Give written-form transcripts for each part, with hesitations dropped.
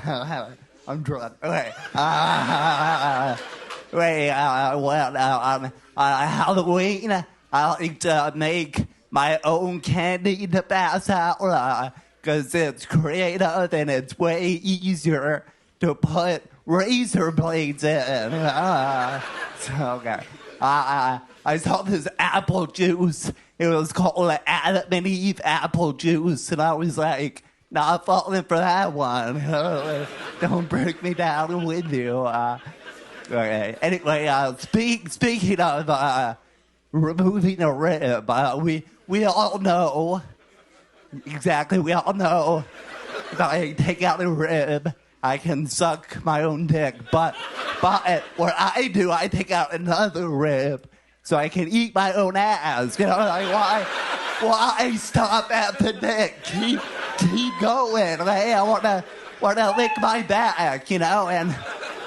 I'm drunk. Okay. Halloween, I like to make my own candy to pass out because it's creative and it's way easier to put razor blades in. Okay. I saw this apple juice. It was called Adam and Eve apple juice, and I was like, not falling for that one. Don't break me down with you. Okay. Anyway, speaking of removing a rib, we all know exactly. We all know if I take out a rib, I can suck my own dick. But what I do, I take out another rib so I can eat my own ass. You know, like why stop at the dick? Keep going. Right? I wanna lick my back, you know, and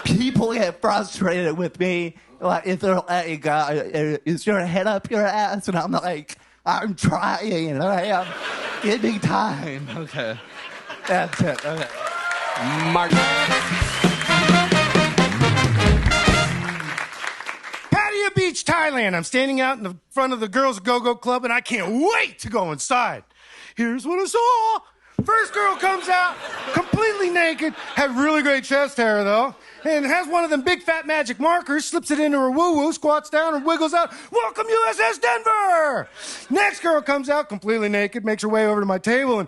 people get frustrated with me. Like, if they're like, is your head up your ass? And I'm like, I'm trying. Right? Give me time. Okay. That's it. Okay. Mark. Pattaya Beach, Thailand. I'm standing out in the front of the Girls Go-Go Club, and I can't wait to go inside. Here's what I saw. First girl comes out, completely naked, had really great chest hair, though, and has one of them big fat magic markers, slips it into her woo-woo, squats down, and wiggles out, "Welcome, USS Denver!" Next girl comes out, completely naked, makes her way over to my table, and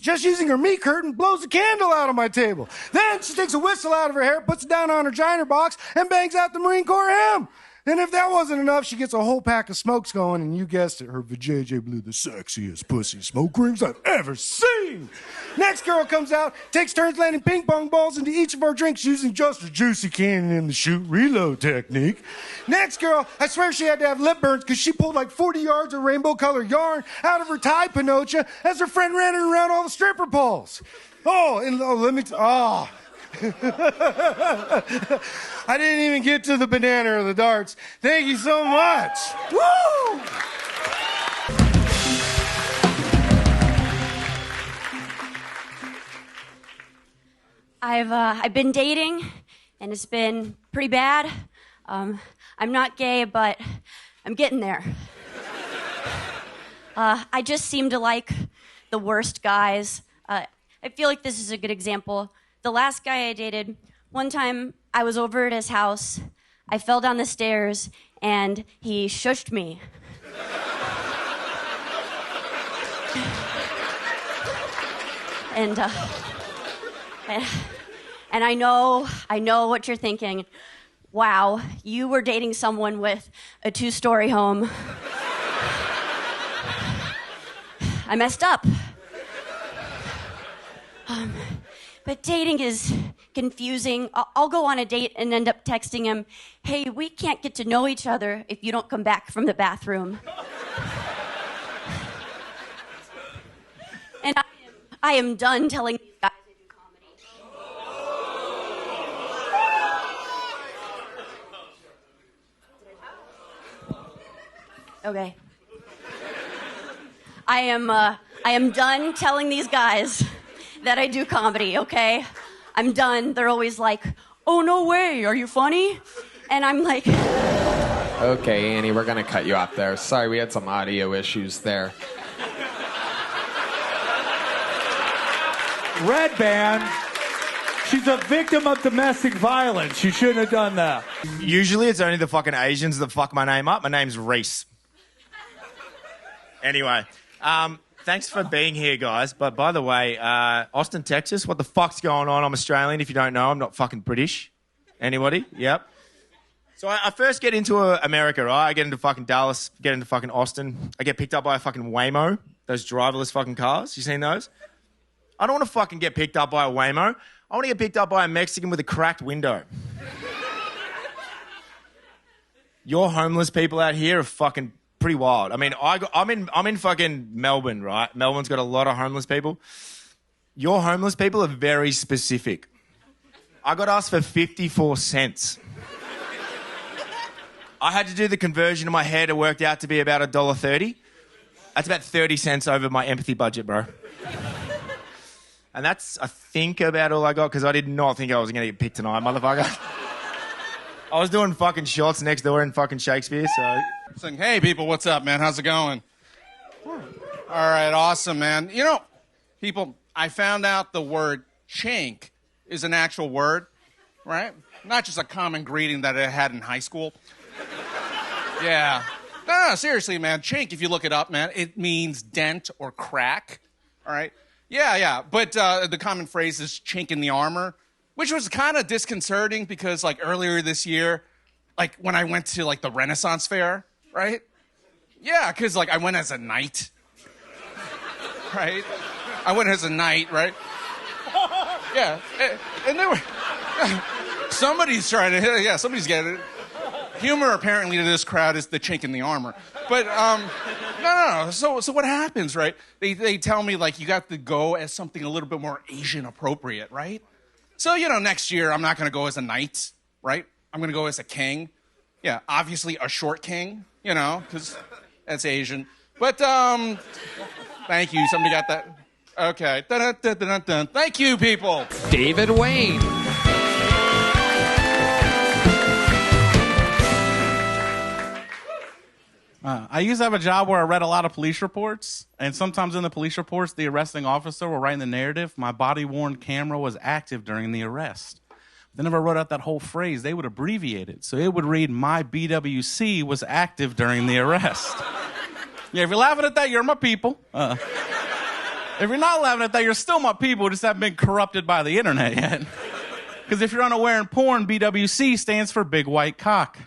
just using her meat curtain, blows the candle out of my table. Then she takes a whistle out of her hair, puts it down on her Giner box, and bangs out the Marine Corps hymn. And if that wasn't enough, she gets a whole pack of smokes going, and you guessed it, her vajayjay blew the sexiest pussy smoke rings I've ever seen. Next girl comes out, takes turns landing ping pong balls into each of our drinks using just a juicy cannon in the shoot reload technique. Next girl, I swear she had to have lip burns because she pulled like 40 yards of rainbow-colored yarn out of her tie panocha as her friend ran her around all the stripper poles. I didn't even get to the banana or the darts. Thank you so much. Woo! I've been dating, and it's been pretty bad. I'm not gay, but I'm getting there. I just seem to like the worst guys. I feel like this is a good example. The last guy I dated, one time I was over at his house, I fell down the stairs, and he shushed me. And I know what you're thinking. Wow, you were dating someone with a 2-story home. I messed up. But dating is confusing. I'll go on a date and end up texting him, "Hey, we can't get to know each other if you don't come back from the bathroom." And I am done telling these guys I do comedy. Okay. I am done telling these guys that I do comedy, okay? I'm done. They're always like, "Oh, no way, are you funny?" And I'm like... Okay, Annie, we're gonna cut you off there. Sorry, we had some audio issues there. Red Band, she's a victim of domestic violence. She shouldn't have done that. Usually it's only the fucking Asians that fuck my name up. My name's Reese. Anyway, thanks for being here, guys. But by the way, Austin, Texas, what the fuck's going on? I'm Australian. If you don't know, I'm not fucking British. Anybody? Yep. So I first get into America, right? I get into fucking Dallas, get into fucking Austin. I get picked up by a fucking Waymo, those driverless fucking cars. You seen those? I don't want to fucking get picked up by a Waymo. I want to get picked up by a Mexican with a cracked window. Your homeless people out here are fucking pretty wild. I mean, I'm in fucking Melbourne, right? Melbourne's got a lot of homeless people. Your homeless people are very specific. I got asked for 54 cents. I had to do the conversion in my head. It worked out to be about $1.30. That's about 30 cents over my empathy budget, bro. And that's, I think, about all I got, because I did not think I was going to get picked tonight, motherfucker. I was doing fucking shots next door in fucking Shakespeare, so... Saying, hey, people, what's up, man? How's it going? All right, awesome, man. You know, people, I found out the word chink is an actual word, right? Not just a common greeting that I had in high school. Yeah. No, seriously, man. Chink, if you look it up, man, it means dent or crack, all right? Yeah. But the common phrase is chink in the armor, which was kind of disconcerting because, like, earlier this year, like, when I went to, like, the Renaissance Fair, right? Yeah, because, like, I went as a knight, right? I went as a knight, right? Yeah, and there were... Somebody's trying to... Yeah, somebody's getting it. Humor, apparently, to this crowd is the chink in the armor. But, no. So what happens, right? They tell me, like, you got to go as something a little bit more Asian appropriate, right? So, you know, next year, I'm not going to go as a knight, right? I'm going to go as a king. Yeah, obviously a short king, you know, because that's Asian. But, thank you. Somebody got that? Okay. Dun-dun-dun-dun-dun. Thank you, people. David Wayne. I used to have a job where I read a lot of police reports, and sometimes in the police reports, the arresting officer will write in the narrative, my body-worn camera was active during the arrest. They never wrote out that whole phrase. They would abbreviate it. So it would read, my BWC was active during the arrest. Yeah, if you're laughing at that, you're my people. If you're not laughing at that, you're still my people, just haven't been corrupted by the internet yet. Because if you're unaware in porn, BWC stands for big white cock.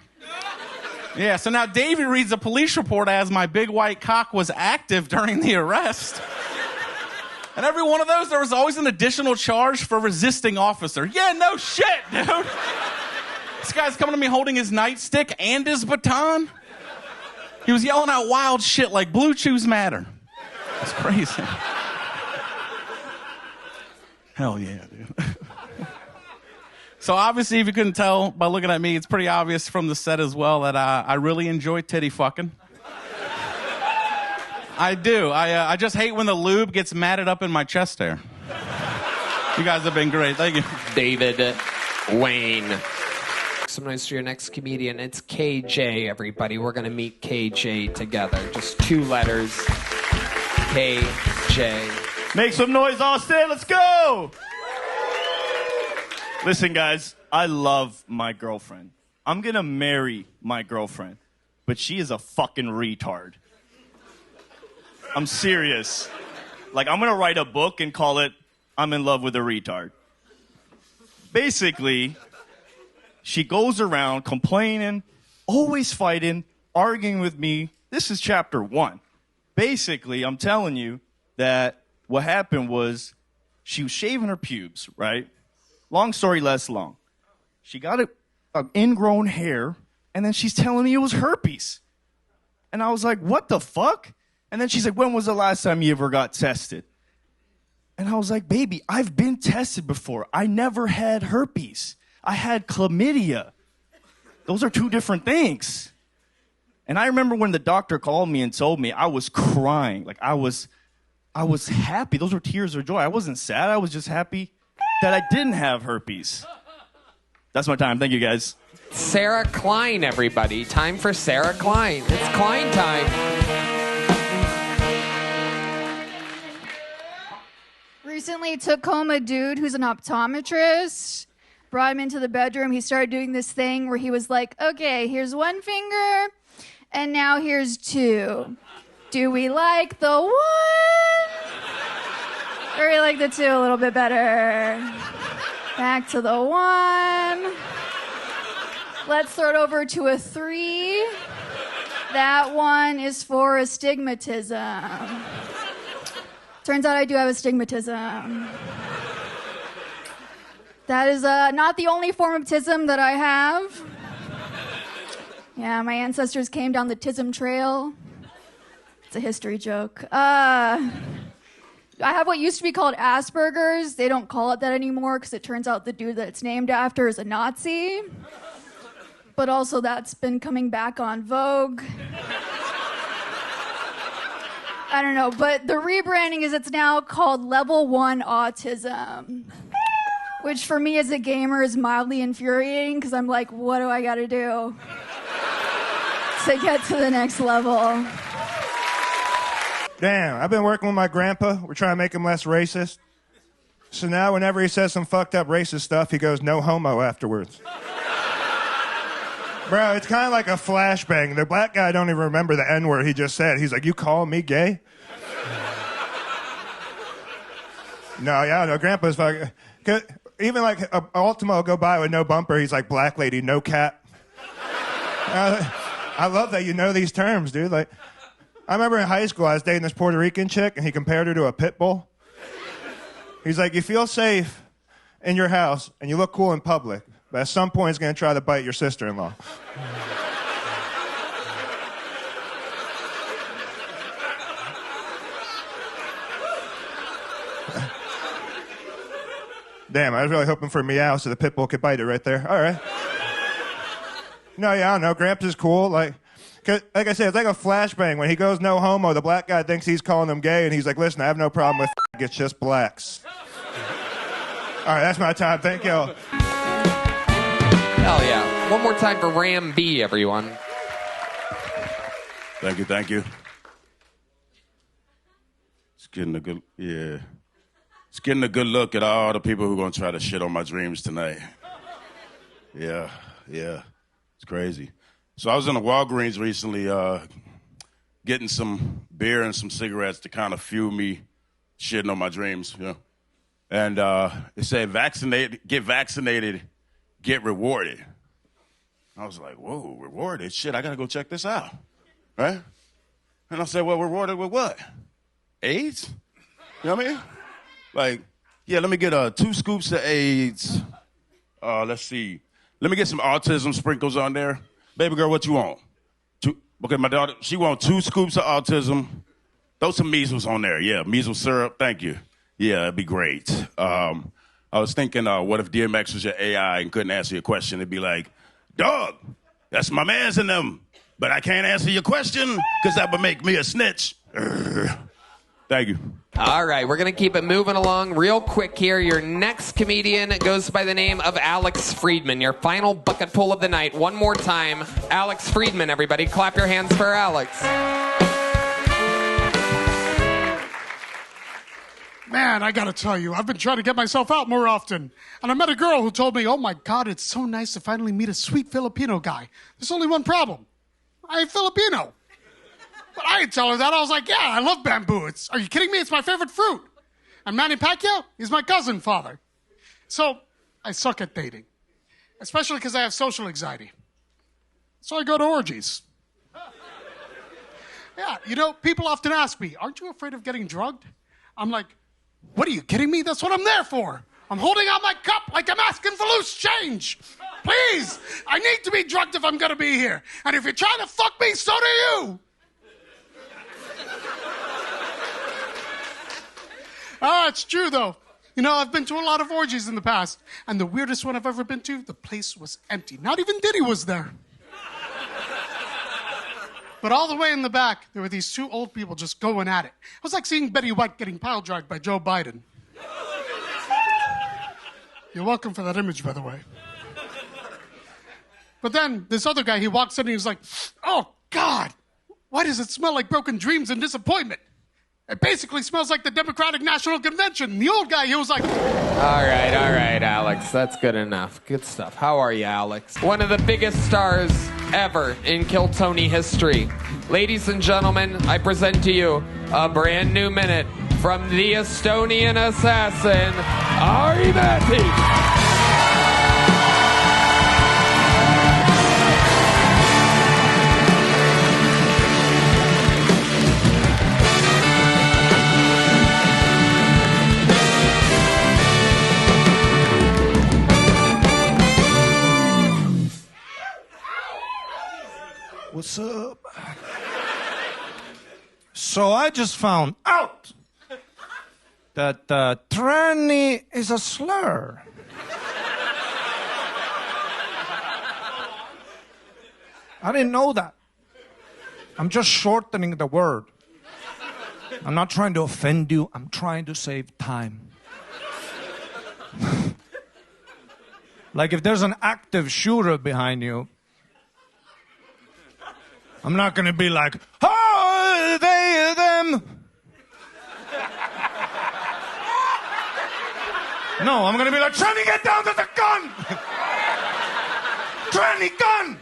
Yeah, so now Davey reads a police report as my big white cock was active during the arrest. And every one of those, there was always an additional charge for resisting officer. Yeah, no shit, dude. This guy's coming to me holding his nightstick and his baton. He was yelling out wild shit like blue chews matter. It's crazy. Hell yeah, dude. So obviously, if you couldn't tell by looking at me, it's pretty obvious from the set as well that I really enjoy titty fucking. I do. I just hate when the lube gets matted up in my chest hair. You guys have been great. Thank you. David Wayne. Some nice for your next comedian. It's KJ, everybody. We're going to meet KJ together. Just 2 letters. KJ. Make some noise, Austin. Let's go. Listen, guys, I love my girlfriend. I'm going to marry my girlfriend, but she is a fucking retard. I'm serious. Like, I'm going to write a book and call it, I'm in love with a retard. Basically, she goes around complaining, always fighting, arguing with me. This is chapter 1. Basically, I'm telling you that what happened was she was shaving her pubes, right? Long story less long. She got an ingrown hair, and then she's telling me it was herpes. And I was like, what the fuck? And then she's like, when was the last time you ever got tested? And I was like, baby, I've been tested before. I never had herpes. I had chlamydia. Those are 2 different things. And I remember when the doctor called me and told me, I was crying. Like, I was happy. Those were tears of joy. I wasn't sad. I was just happy that I didn't have herpes. That's my time. Thank you, guys. Sarah Klein, everybody. Time for Sarah Klein. It's Klein time. Recently took home a dude who's an optometrist. Brought him into the bedroom. He started doing this thing where he was like, okay, here's 1 finger, and now here's 2. Do we like the 1? Or we like the 2 a little bit better? Back to the 1. Let's throw it over to a 3. That 1 is for astigmatism. Turns out I do have astigmatism. That is not the only form of tism that I have. Yeah, my ancestors came down the tism trail. It's a history joke. I have what used to be called Asperger's. They don't call it that anymore because it turns out the dude that it's named after is a Nazi. But also that's been coming back on Vogue. I don't know, but the rebranding is it's now called Level 1 Autism, which for me as a gamer is mildly infuriating because I'm like, what do I got to do to get to the next level? Damn, I've been working with my grandpa. We're trying to make him less racist. So now whenever he says some fucked up racist stuff, he goes, no homo afterwards. Bro, it's kind of like a flashbang. The black guy don't even remember the N-word he just said. He's like, you call me gay? No, Grandpa's fucking... Even like a Ultima will go by with no bumper. He's like, black lady, no cat. I love that you know these terms, dude. Like, I remember in high school, I was dating this Puerto Rican chick, and he compared her to a pit bull. He's like, you feel safe in your house, and you look cool in public. But at some point, he's going to try to bite your sister-in-law. Damn, I was really hoping for a meow so the pit bull could bite it right there. All right. No, yeah, I don't know. Gramps is cool. Like I said, it's like a flashbang. When he goes no homo, the black guy thinks he's calling him gay, and he's like, listen, I have no problem with it's just blacks. All right, that's my time. Thank y'all. Hell yeah. One more time for Ram B, everyone. Thank you. It's getting a good, It's getting a good look at all the people who are going to try to shit on my dreams tonight. Yeah. It's crazy. So I was in a Walgreens recently getting some beer and some cigarettes to kind of fuel me shitting on my dreams, you know. And it said, get vaccinated, get rewarded. I was like, whoa, rewarded? Shit, I got to go check this out, right? And I said, well, rewarded with what? AIDS? You know what I mean? Like, yeah, let me get 2 scoops of AIDS. Let's see. Let me get some autism sprinkles on there. Baby girl, what you want? Okay, my daughter, she wants 2 scoops of autism. Throw some measles on there. Yeah, measles syrup. Thank you. Yeah, it'd be great. I was thinking, what if DMX was your AI and couldn't answer your question? It'd be like, dog, that's my mans in them, but I can't answer your question because that would make me a snitch. Thank you. All right, we're going to keep it moving along real quick here. Your next comedian goes by the name of Alex Friedman, your final bucketful of the night. One more time, Alex Friedman, everybody. Clap your hands for Alex. Man, I gotta tell you, I've been trying to get myself out more often. And I met a girl who told me, oh my God, it's so nice to finally meet a sweet Filipino guy. There's only one problem. I ain't Filipino. But I didn't tell her that. I was like, yeah, I love bamboo. Are you kidding me? It's my favorite fruit. And Manny Pacquiao, he's my cousin father. So I suck at dating, especially because I have social anxiety. So I go to orgies. Yeah, you know, people often ask me, aren't you afraid of getting drugged? I'm like, what are you kidding me? That's what I'm there for. I'm holding out my cup like I'm asking for loose change. Please, I need to be drugged if I'm going to be here. And if you're trying to fuck me, so do you. Oh, it's true, though. You know, I've been to a lot of orgies in the past, and the weirdest one I've ever been to, the place was empty. Not even Diddy was there. But all the way in the back, there were these 2 old people just going at it. It was like seeing Betty White getting pile-dragged by Joe Biden. You're welcome for that image, by the way. But then, this other guy, he walks in and he's like, oh, God, why does it smell like broken dreams and disappointment? It basically smells like the Democratic National Convention. The old guy, he was like... All right, Alex. That's good enough. Good stuff. How are you, Alex? One of the biggest stars ever in Kill Tony history. Ladies and gentlemen, I present to you a brand new minute from the Estonian assassin, Ari Matti. What's up? So I just found out that tranny is a slur. I didn't know that. I'm just shortening the word. I'm not trying to offend you. I'm trying to save time. Like if there's an active shooter behind you, I'm not going to be like, oh, they, them. No, I'm going to be like, Tranny, get down to the gun. Tranny, gun.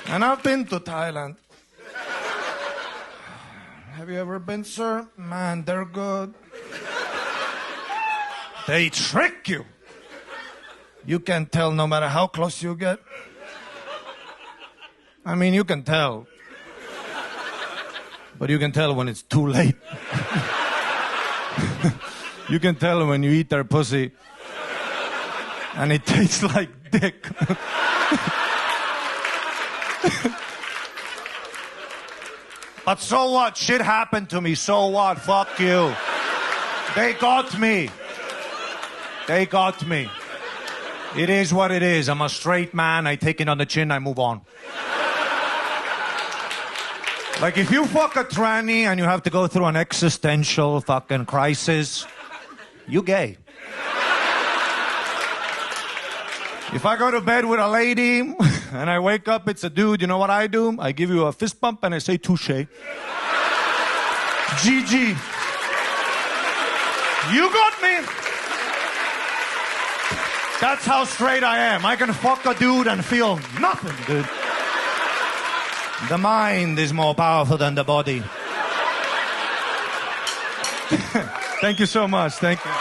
And I've been to Thailand. Have you ever been, sir? Man, they're good. They trick you. You can tell no matter how close you get. I mean, you can tell. But you can tell when it's too late. You can tell when you eat their pussy and it tastes like dick. But so what? Shit happened to me. So what? Fuck you. They got me. They got me. It is what it is. I'm a straight man. I take it on the chin. I move on. Like if you fuck a tranny and you have to go through an existential fucking crisis, you gay. If I go to bed with a lady and I wake up, it's a dude, you know what I do? I give you a fist bump and I say touche. GG. You got me. That's how straight I am. I can fuck a dude and feel nothing, dude. The mind is more powerful than the body. Thank you so much. Thank you.